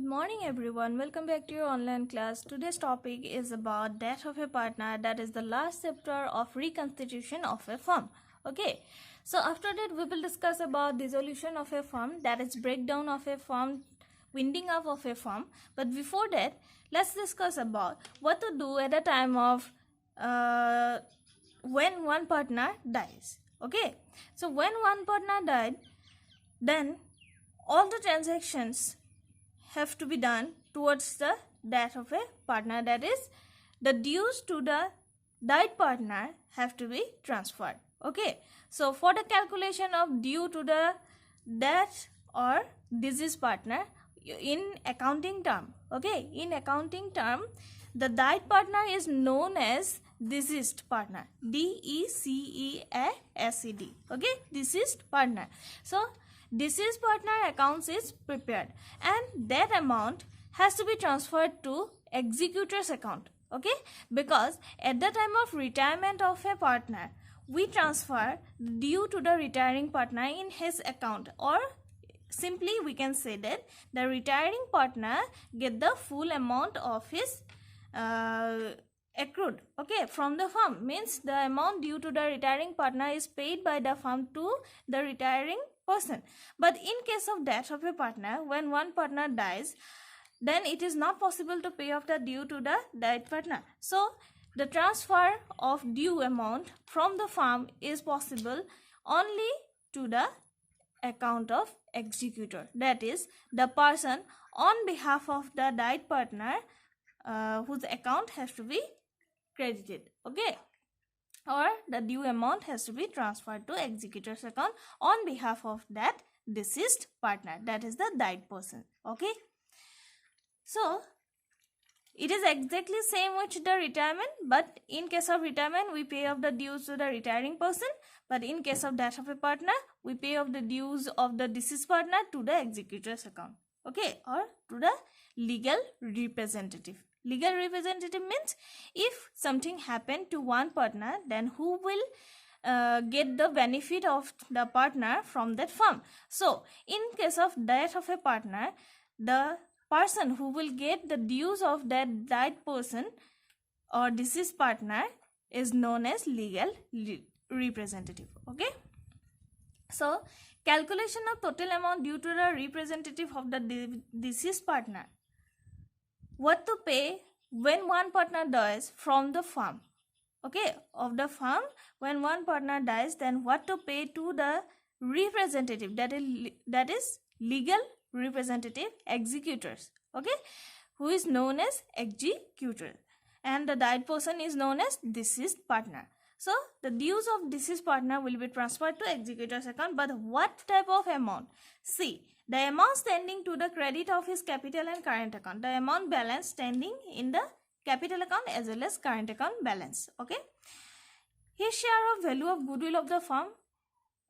morning everyone, welcome back to your online class. Today's topic is about death of a partner, that is the last chapter of reconstitution of a firm. Okay, so after that we will discuss about dissolution of a firm, that is breakdown of a firm, winding up of a firm. But before that, let's discuss about what to do at the time of when one partner dies. Okay, so when one partner died, then all the transactions have to be done towards the death of a partner, that is the dues to the died partner have to be transferred. Okay, so for the calculation of due to the death or deceased partner in accounting term, okay, in accounting term the died partner is known as deceased partner, DECEASED. okay, deceased partner. So deceased partner accounts is prepared and that amount has to be transferred to executor's account. Okay, because at the time of retirement of a partner we transfer due to the retiring partner in his account, or simply we can say that the retiring partner get the full amount of his accrued, okay, from the firm. Means the amount due to the retiring partner is paid by the firm to the retiring person. But in case of death of a partner, when one partner dies, then it is not possible to pay off the due to the died partner. So the transfer of due amount from the firm is possible only to the account of executor, that is the person on behalf of the died partner whose account has to be credited, okay, or the due amount has to be transferred to executor's account on behalf of that deceased partner, that is the died person. Okay, so it is exactly same with the retirement, but in case of retirement we pay off the dues to the retiring person, but in case of death of a partner we pay off the dues of the deceased partner to the executor's account, okay, or to the legal representative. Legal representative means if something happened to one partner, then who will get the benefit of the partner from that firm. So in case of death of a partner, the person who will get the dues of that died person or deceased partner is known as legal representative. Okay, so calculation of total amount due to the representative of the deceased partner, what to pay when one partner dies from the firm, okay, of the firm. When one partner dies, then what to pay to the representative, that is legal representative, executors, okay, who is known as executor, and the died person is known as deceased partner. So the dues of deceased partner will be transferred to executor's account, but what type of amount? See, the amount standing to the credit of his capital and current account, the amount balance standing in the capital account as well as current account balance. Okay, his share of value of goodwill of the firm,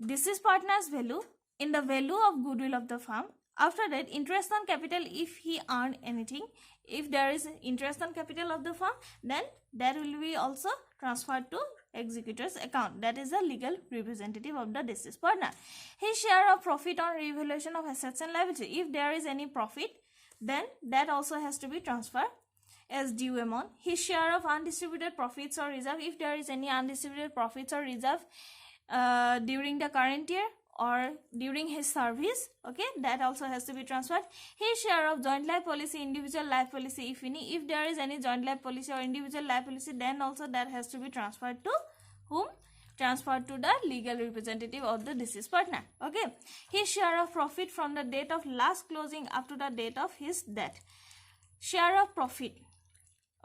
deceased partner's value in the value of goodwill of the firm. After that, interest on capital if he earned anything. If there is interest on capital of the firm, then that will be also transferred to executor's account, that is the legal representative of the deceased partner. His share of profit on revaluation of assets and liability, if there is any profit, then that also has to be transferred as due amount. His share of undistributed profits or reserve, if there is any undistributed profits or reserve during the current year or during his service, okay, that also has to be transferred. His share of joint life policy, individual life policy, if any, if there is any joint life policy or individual life policy, then also that has to be transferred to whom? Transferred to the legal representative of the deceased partner. Okay, his share of profit from the date of last closing up to the date of his death. Share of profit,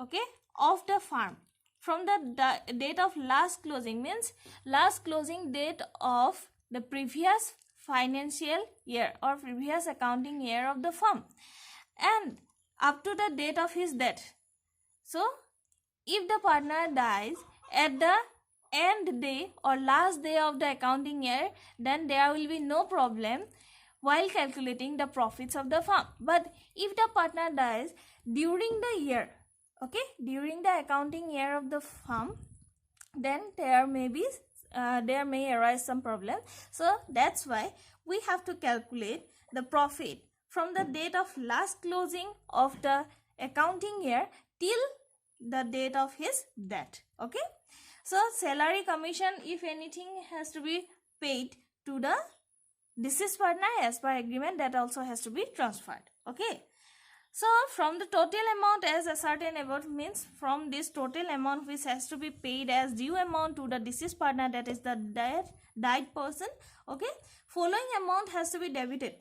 okay, of the firm from the date of last closing means last closing date of the previous financial year or previous accounting year of the firm, and up to the date of his death. So if the partner dies at the end day or last day of the accounting year, then there will be no problem while calculating the profits of the firm. But if the partner dies during the year, okay, during the accounting year of the firm, then there may arise some problem. So that's why we have to calculate the profit from the date of last closing of the accounting year till the date of his death. Okay, so salary, commission, if anything has to be paid to the deceased partner as per agreement, that also has to be transferred. Okay, so from the total amount as ascertained above, means from this total amount which has to be paid as due amount to the deceased partner, that is the died person. Okay, following amount has to be debited.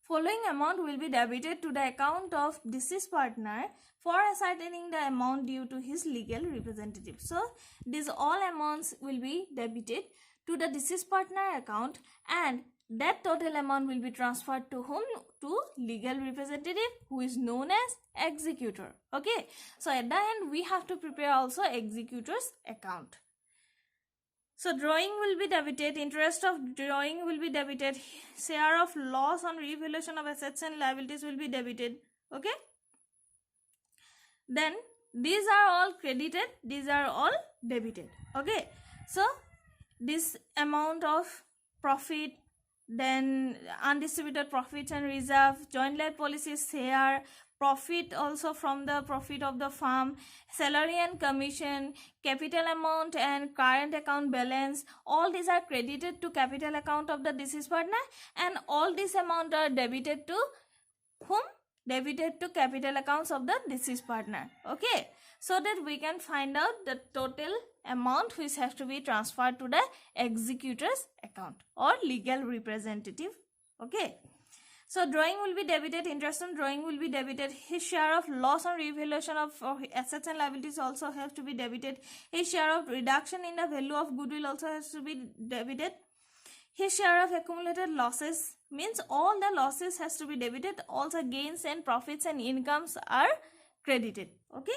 Following amount will be debited to the account of deceased partner for ascertaining the amount due to his legal representative. So these all amounts will be debited to the deceased partner account, and that total amount will be transferred to whom? To legal representative, who is known as executor. Okay, so at the end we have to prepare also executor's account. So drawing will be debited, interest of drawing will be debited, share of loss on revaluation of assets and liabilities will be debited. Okay, then these are all credited, these are all debited. Okay, so this amount of profit, then undistributed profits and reserve, joint life policy share, profit also from the profit of the firm, salary and commission, capital amount and current account balance, all these are credited to capital account of the deceased partner, and all these amount are debited to whom? Debited to capital accounts of the deceased partner. Okay, so that we can find out the total amount which has to be transferred to the executor's account or legal representative. Okay, so drawing will be debited, interest on drawing will be debited, his share of loss on revaluation of assets and liabilities also has to be debited, his share of reduction in the value of goodwill also has to be debited, his share of accumulated losses, means all the losses has to be debited, also gains and profits and incomes are credited. Okay,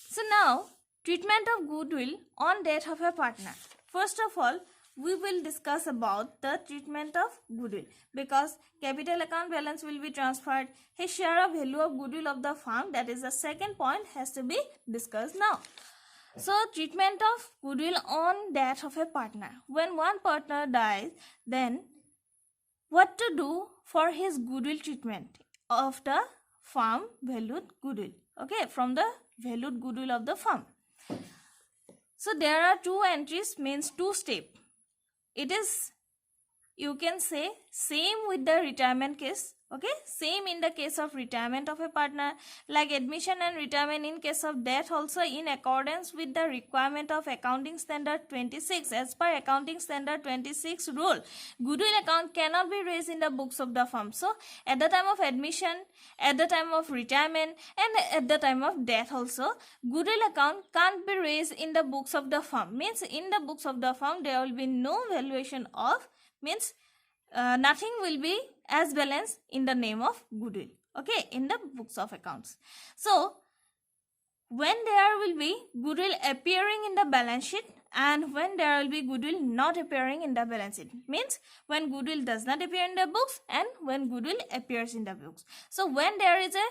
so now treatment of goodwill on death of a partner. First of all, we will discuss about the treatment of goodwill, because capital account balance will be transferred, his share of value of goodwill of the firm, that is the second point, has to be discussed now. So treatment of goodwill on death of a partner. When one partner dies, then what to do for his goodwill treatment of the firm valued goodwill? Okay, from the valued goodwill of the firm. So there are two entries, means two steps. It is, you can say, same with the retirement case. Okay, same in the case of retirement of a partner, like admission and retirement in case of death also in accordance with the requirement of accounting standard 26. As per accounting standard 26 rule, goodwill account cannot be raised in the books of the firm. So at the time of admission, at the time of retirement, and at the time of death also, goodwill account can't be raised in the books of the firm. Means in the books of the firm there will be no valuation of, means nothing will be as balance in the name of goodwill. Okay, in the books of accounts. So when there will be goodwill appearing in the balance sheet and when there will be goodwill not appearing in the balance sheet, means when goodwill does not appear in the books and when goodwill appears in the books. So when there is a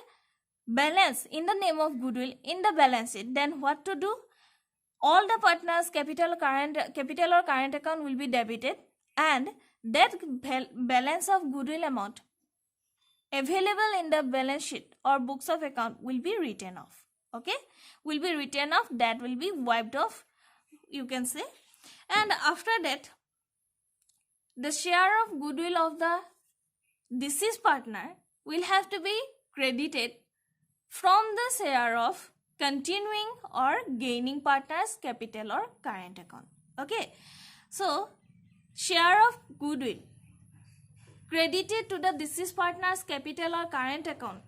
balance in the name of goodwill in the balance sheet, then what to do? All the partners capital or current account will be debited, and that balance of goodwill amount available in the balance sheet or books of account will be written off. Okay, will be written off, that will be wiped off, you can say. And after that, the share of goodwill of the deceased partner will have to be credited from the share of continuing or gaining partners capital or current account. Okay, so share of goodwill credited to the deceased partner's capital or current account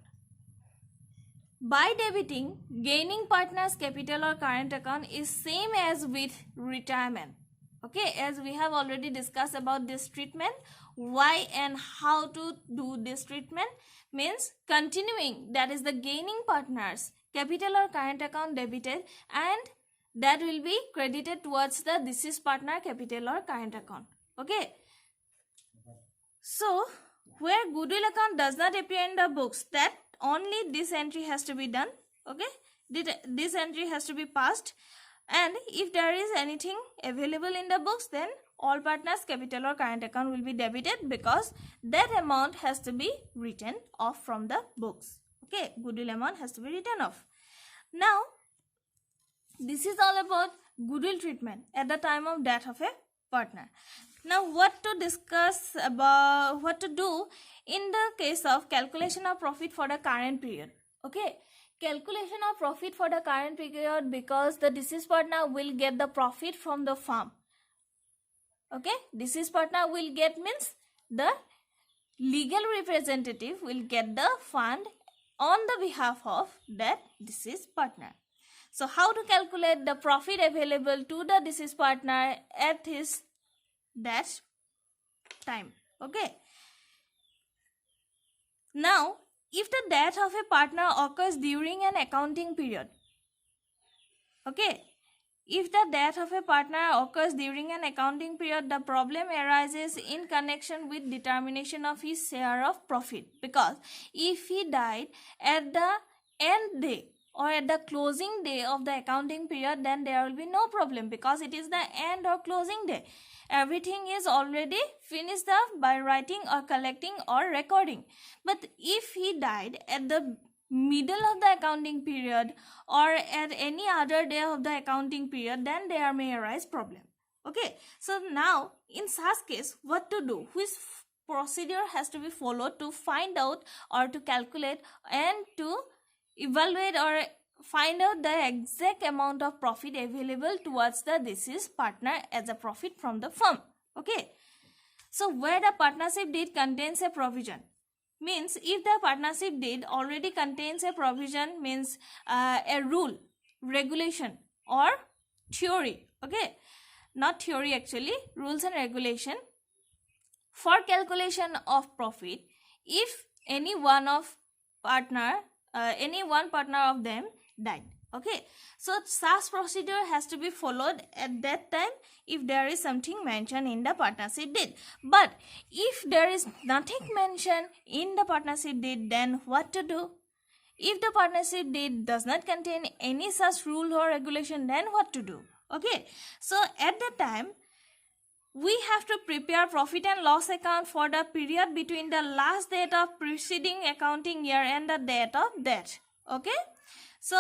by debiting gaining partner's capital or current account is same as with retirement. Okay, as we have already discussed about this treatment, why and how to do this treatment, means continuing, that is the gaining partner's capital or current account debited, and that will be credited towards the deceased partner capital or current account. Okay, so where goodwill account does not appear in the books, that only this entry has to be done. Okay, this entry has to be passed, and if there is anything available in the books, then all partners' capital or current account will be debited because that amount has to be written off from the books. Okay, goodwill amount has to be written off. Now, this is all about goodwill treatment at the time of death of a partner. Now, what to discuss about, what to do in the case of calculation of profit for the current period. Okay, calculation of profit for the current period, because the deceased partner will get the profit from the firm. Okay, deceased partner will get means the legal representative will get the fund on the behalf of that deceased partner. So how to calculate the profit available to the deceased partner at his death time? Okay. Now, if the death of a partner occurs during an accounting period, okay, if the death of a partner occurs during an accounting period, the problem arises in connection with determination of his share of profit. Because if he died at the end day or at the closing day of the accounting period, then there will be no problem because it is the end or closing day. Everything is already finished up by writing or collecting or recording. But if he died at the middle of the accounting period or at any other day of the accounting period, then there may arise problem. Okay, so now in such case, what to do? Which procedure has to be followed to find out or to calculate and to evaluate or find out the exact amount of profit available towards the deceased partner as a profit from the firm? Okay, so where the partnership deed contains a provision, means if the partnership deed already contains a provision, means a rule, regulation or theory, okay, not theory actually, rules and regulation for calculation of profit, if any one partner of them died. Okay, so such procedure has to be followed at that time if there is something mentioned in the partnership deed. But if there is nothing mentioned in the partnership deed, then what to do? If the partnership deed does not contain any such rule or regulation, then what to do? Okay, so at that time we have to prepare profit and loss account for the period between the last date of preceding accounting year and the date of death. Okay, so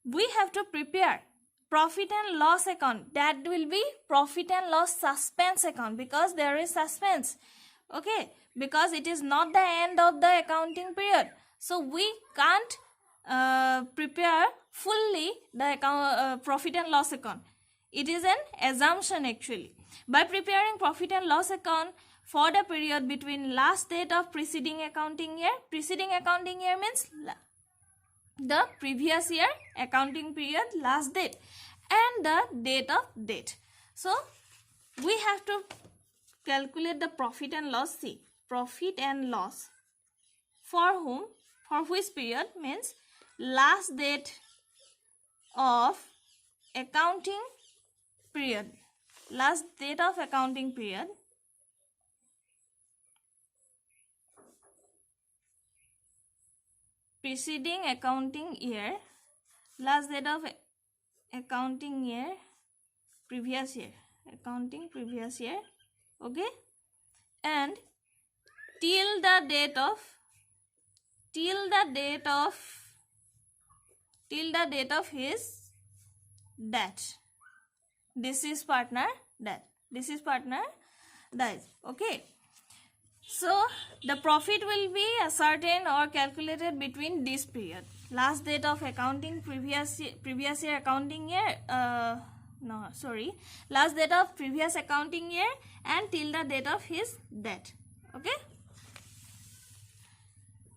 we have to prepare profit and loss account. That will be profit and loss suspense account because there is suspense. Okay, because it is not the end of the accounting period, so we can't prepare fully the profit and loss account. It is an assumption actually. By preparing profit and loss account for the period between last date of preceding accounting year means the previous year accounting period last date, and the date of date. So we have to calculate the profit and loss. See, profit and loss for whom, for which period, means last date of accounting period, last date of accounting period preceding accounting year, last date of accounting year, previous year, accounting previous year, okay, and till the date of his death, deceased partner dies. Okay, so the profit will be ascertained or calculated between this period, last date of accounting previous year accounting year, last date of previous accounting year and till the date of his death. Okay,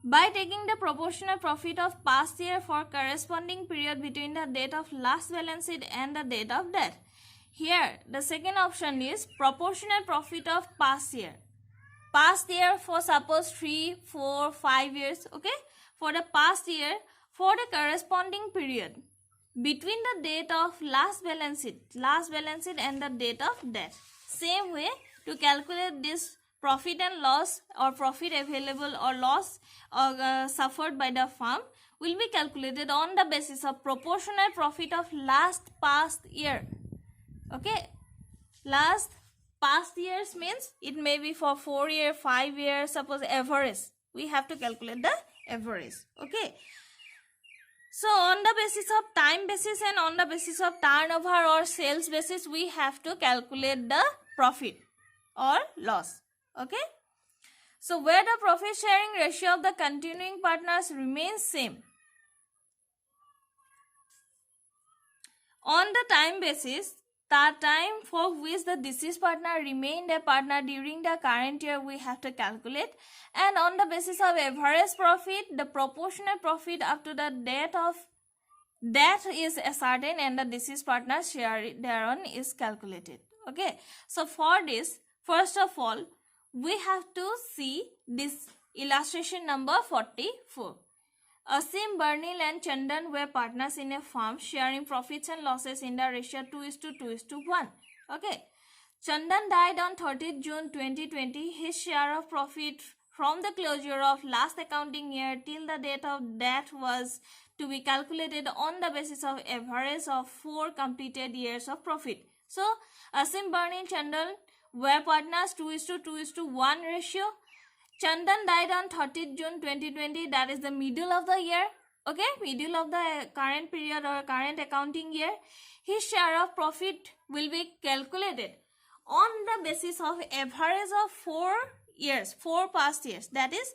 by taking the proportional profit of past year for corresponding period between the date of last balance sheet and the date of death. Here the second option is proportional profit of past year. Past year for suppose 3, 4, 5 years. Okay, for the past year for the corresponding period between the date of last balance sheet and the date of death. Same way to calculate this profit and loss or profit available or loss suffered by the firm will be calculated on the basis of proportional profit of last past year. Okay, last past years means it may be for 4 years, 5 years, suppose average. We have to calculate the average. Okay. So on the basis of time basis and on the basis of turnover or sales basis, we have to calculate the profit or loss. Okay. So where the profit sharing ratio of the continuing partners remains same. On the time basis, the time for which the deceased partner remained a partner during the current year we have to calculate, and on the basis of average profit, the proportionate profit up to the date of that is ascertained and the deceased partner share thereon is calculated. Okay, so for this, first of all, we have to see this illustration number 44. Asim, Bernil and Chandan were partners in a firm sharing profits and losses in the ratio 2:2:1. Okay. Chandan died on 30th June 2020. His share of profit from the closure of last accounting year till the date of that was to be calculated on the basis of average of 4 completed years of profit. So, Asim, Bernil, Chandan were partners 2:2:1 ratio. Chandan died on 30th June 2020, that is the middle of the year, okay, middle of the current period or current accounting year. His share of profit will be calculated on the basis of average of 4 years, 4 past years, that is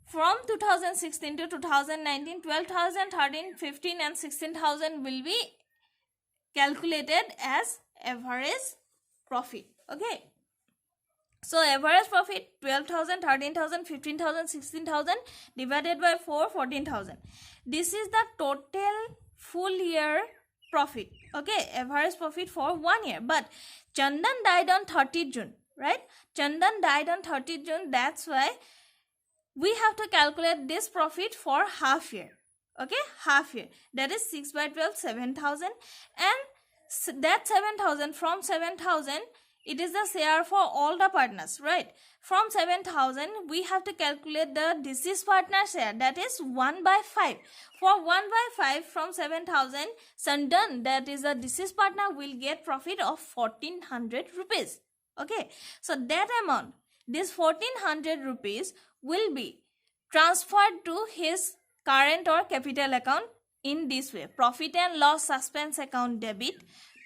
from 2016 to 2019, 12,000, 13, 15 and 16,000 will be calculated as average profit, okay. So average profit 12,000, 13,000, 15,000, 16,000 divided by 4, 14,000. This is the total full year profit. Okay, average profit for 1 year. But Chandan died on 30th June, right? Chandan died on 30th June. That's why we have to calculate this profit for half year. Okay, half year. That is 6 by 12, 7,000. And that 7,000, from 7,000, it is the share for all the partners, right? From 7,000, we have to calculate the deceased partner share, that is 1 by 5. For 1 by 5 from 7,000, Chandan, that is the deceased partner, will get profit of 1,400 rupees. Okay, so that amount, this 1,400 rupees will be transferred to his current or capital account in this way. Profit and loss suspense account debit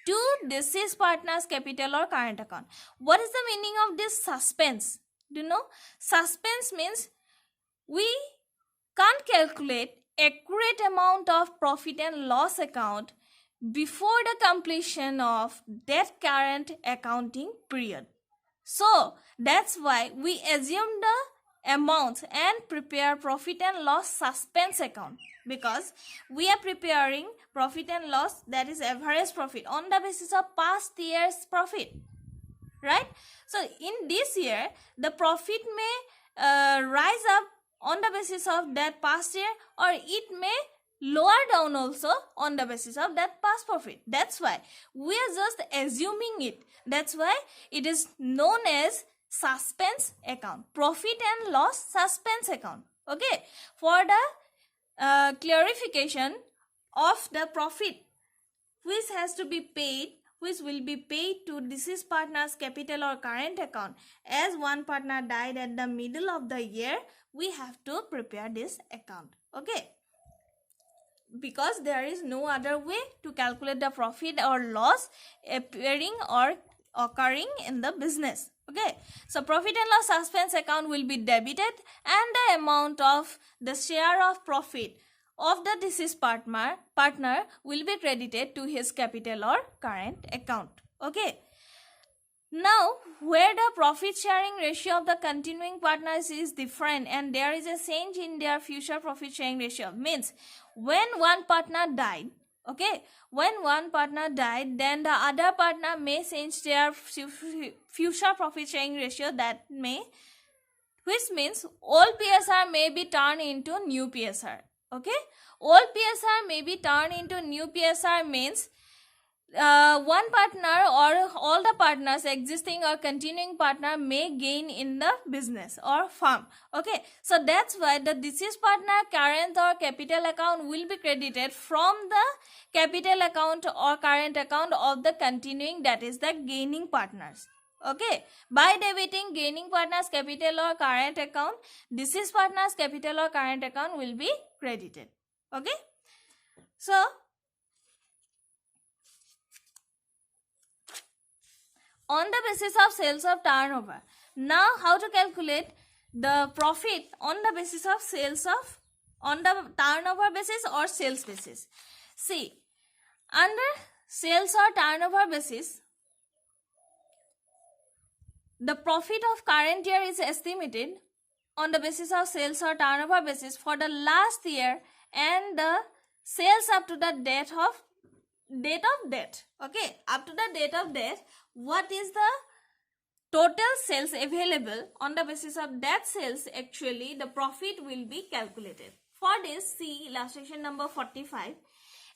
to deceased partner's capital or current account. What is the meaning of this suspense? Do you know? Suspense means we can't calculate accurate amount of profit and loss account before the completion of that current accounting period. So that's why we assume the amounts and prepare profit and loss suspense account, because we are preparing profit and loss, that is average profit, on the basis of past year's profit, right? So in this year, the profit may rise up on the basis of that past year, or it may lower down also on the basis of that past profit. That's why we are just assuming it. That's why it is known as suspense account, profit and loss suspense account. Okay, for the clarification of the profit which has to be paid, which will be paid to deceased partner's capital or current account, as one partner died at the middle of the year, we have to prepare this account. Okay, because there is no other way to calculate the profit or loss appearing or occurring in the business. Okay, so profit and loss suspense account will be debited, and the amount of the share of profit of the deceased partner will be credited to his capital or current account. Okay, now where the profit sharing ratio of the continuing partners is different and there is a change in their future profit sharing ratio, means when one partner died, okay, when one partner died, then the other partner may change their future profit sharing ratio, that may, which means old PSR may be turned into new PSR. Okay, old PSR may be turned into new PSR means one partner or all the partners, existing or continuing partner, may gain in the business or firm. Okay, so that's why the deceased partner current or capital account will be credited from the capital account or current account of the continuing, that is the gaining partners. Okay, by debiting gaining partner's capital or current account, deceased partner's capital or current account will be credited. Okay, so on the basis of sales of turnover, now how to calculate the profit on the basis of sales of, on the turnover basis or sales basis? See, under sales or turnover basis, the profit of current year is estimated on the basis of sales or turnover basis for the last year and the sales up to the date of death. Okay, up to the date of death, what is the total sales available? On the basis of that sales, actually the profit will be calculated. For this, see illustration number 45.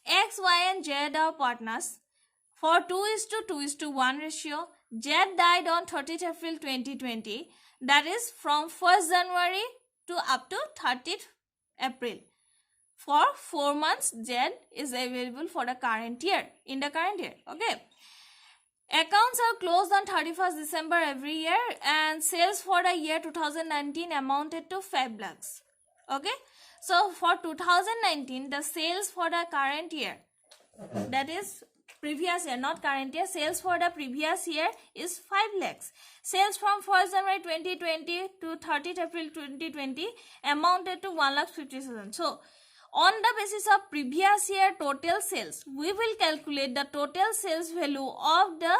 X, Y and Z are partners for 2:2:1 ratio. Z died on 30th April 2020, that is from 1st January to up to 30th April. For 4 months, Z is available for the current year, in the current year. Okay. Accounts are closed on 31st December every year, and sales for the year 2019 amounted to 5 lakhs. Okay. So for 2019, the sales for the current year, that is previous year, not current year, sales for the previous year is 5 lakhs. Sales from 1st January 2020 to 30th April 2020 amounted to 1,50,000. So on the basis of previous year total sales, we will calculate the total sales value of the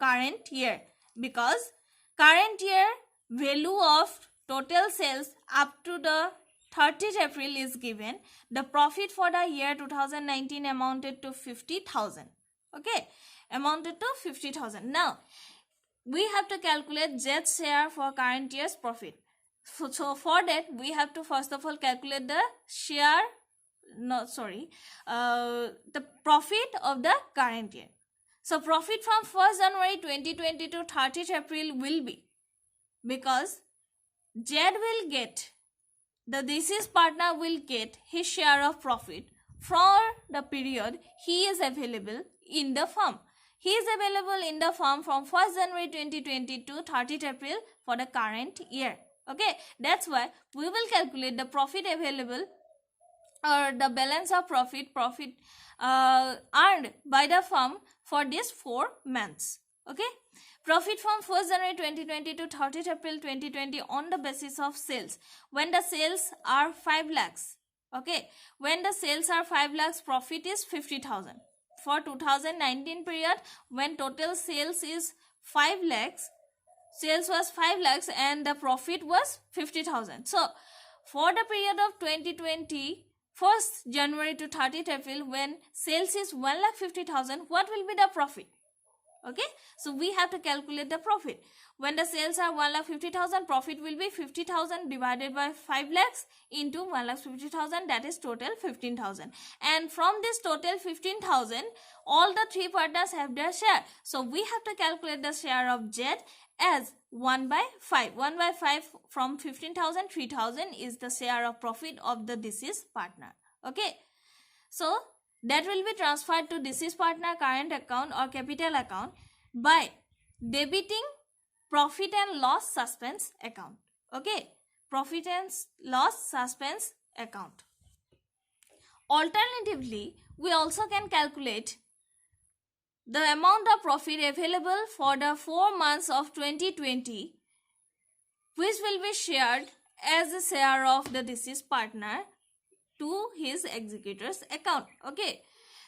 current year, because current year value of total sales up to the 30th April is given. The profit for the year 2019 amounted to 50,000. Okay, amounted to 50,000. Now, we have to calculate Z's share for current year's profit. So for that, we have to first of all calculate the share, the profit of the current year. So profit from 1st January 2020 to 30th April will be, because Z will get, the deceased partner will get his share of profit for the period he is available in the firm. He is available in the firm from 1st January 2020 to 30th April for the current year. Okay, that's why we will calculate the profit available, or the balance of profit earned by the firm for these 4 months. Okay, profit from 1st January 2020 to 30th April 2020 on the basis of sales. When the sales are 5 lakhs, okay, when the sales are 5 lakhs, profit is 50,000. For 2019 period, when total sales is 5 lakhs, sales was 5 lakhs and the profit was 50,000. So for the period of 2020, 1st January to 30th April, when sales is 1,50,000, what will be the profit? Okay, so we have to calculate the profit. When the sales are 1,50,000, profit will be 50,000 divided by 5 lakhs into 1,50,000, that is total 15,000. And from this total 15,000, all the 3 partners have their share. So we have to calculate the share of Z as 1 by 5. 1 by 5 from 15,000, 3,000 is the share of profit of the deceased partner. Okay, so that will be transferred to deceased partner current account or capital account by debiting profit and loss suspense account. Okay, profit and loss suspense account. Alternatively, we also can calculate the amount of profit available for the 4 months of 2020, which will be shared as a share of the deceased partner to his executor's account. Okay,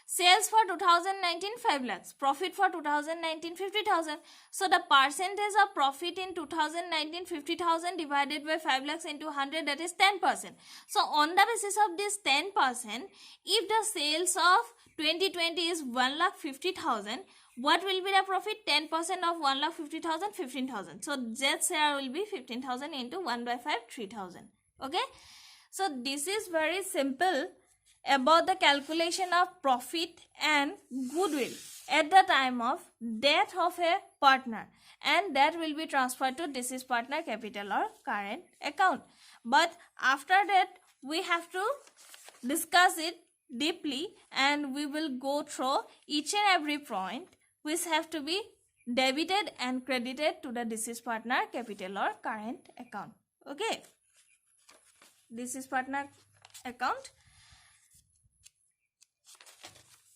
sales for 2019 5 lakhs, profit for 2019 50,000. So the percentage of profit in 2019 50,000 divided by 5 lakhs into 100, that is 10%. So on the basis of this 10%, if the sales of 2020 is 1,50,000, what will be the profit? 10% of 1,50,000, 15,000. So Z share will be 15,000 into 1 by 5, 3,000. Okay, so this is very simple about the calculation of profit and goodwill at the time of death of a partner, and that will be transferred to deceased partner capital or current account. But after that, we have to discuss it deeply, and we will go through each and every point which have to be debited and credited to the deceased partner capital or current account. Okay, deceased partner account.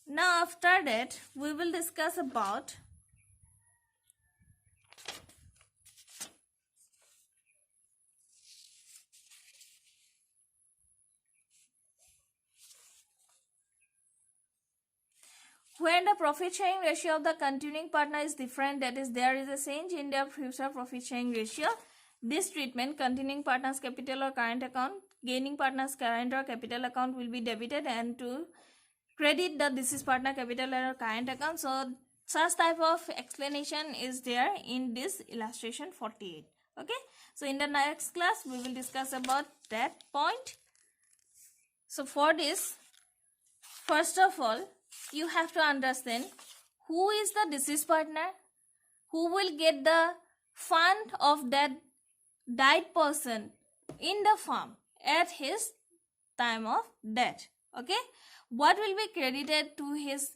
Now after that we will discuss about when the profit sharing ratio of the continuing partner is different, that is there is a change in their future profit sharing ratio. This treatment, continuing partner's capital or current account, gaining partner's current or capital account will be debited and to credit the deceased partner capital or current account. So such type of explanation is there in this illustration 48. Okay, so in the next class we will discuss about that point. So for this, first of all, you have to understand who is the deceased partner, who will get the fund of that died person in the firm at his time of death. Okay, what will be credited to his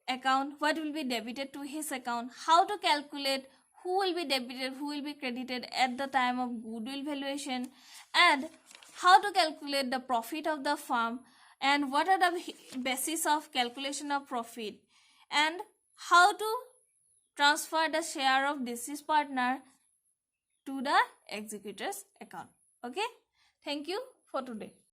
account, what will be debited to his account, how to calculate who will be debited, who will be credited at the time of goodwill valuation, and how to calculate the profit of the firm, and what are the basis of calculation of profit, and how to transfer the share of deceased partner to the executor's account. Okay, thank you for today.